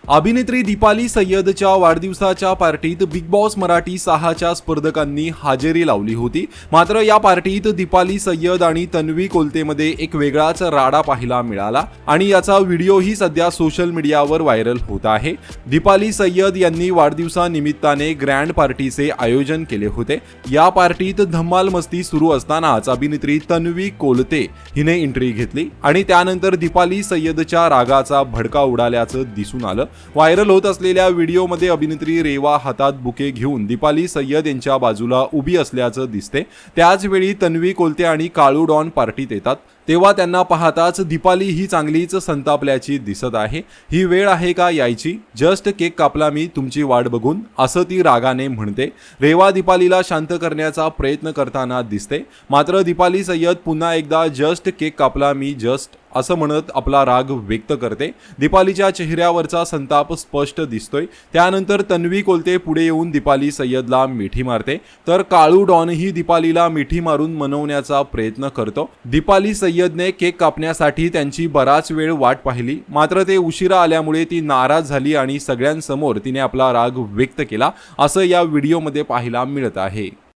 अभिनेत्री दीपाली सय्यदच्या वाढदिवसाच्या पार्टीत बिग बॉस मराठी 6च्या स्पर्धकांनी हजेरी लावली होती। मात्र या पार्टीत दीपाली सय्यद आणि तन्वी कोलतेमध्ये एक वेगळाच राडा पाहायला मिळाला आणि याचा व्हिडिओही सध्या सोशल मीडियावर व्हायरल होत आहे। दीपाली सय्यद यांनी वाढदिवसानिमित्ताने ग्रँड पार्टीचे आयोजन केले होते। या पार्टीत धम्माल मस्ती सुरू असतानाच अभिनेत्री तन्वी कोलते हिने एंट्री घेतली आणि त्यानंतर दीपाली सय्यदच्या रागाचा भडका उडाल्याचं दिसून आलं। व्हायरल होत असलेल्या व्हिडिओमध्ये अभिनेत्री रेवा हातात बुके घेऊन दीपाली सय्यद यांच्या बाजूला उभी असल्याचं दिसते। त्याच वेळी तन्वी कोलते आणि काळू डॉन पार्टीत येतात तेव्हा त्यांना पाहताच दीपाली ही चांगलीच संतापल्याची दिसत आहे। ही वेळ आहे का यायची, जस्ट केक कापला मी तुमची वाट बघून, असं ती रागाने म्हणते। रेवा दीपालीला शांत करण्याचा प्रयत्न करताना दिसते, मात्र दीपाली सय्यद पुन्हा एकदा जस्ट केक कापला मी जस्ट असं म्हणत आपला राग व्यक्त करते। दीपालीच्या चेहऱ्यावरचा संताप स्पष्ट दिसतोय। त्यानंतर तन्वी कोलते पुढे येऊन दीपाली सय्यदला मिठी मारते, तर काळू डॉनही दीपालीला मिठी मारून मनवण्याचा प्रयत्न करतो। दीपाली सय्यदने केक कापण्यासाठी त्यांची बराच वेळ वाट पाहिली, मात्र ते उशिरा आल्यामुळे ती नाराज झाली आणि सगळ्यांसमोर तिने आपला राग व्यक्त केला, असं या व्हिडिओमध्ये पाहायला मिळत आहे।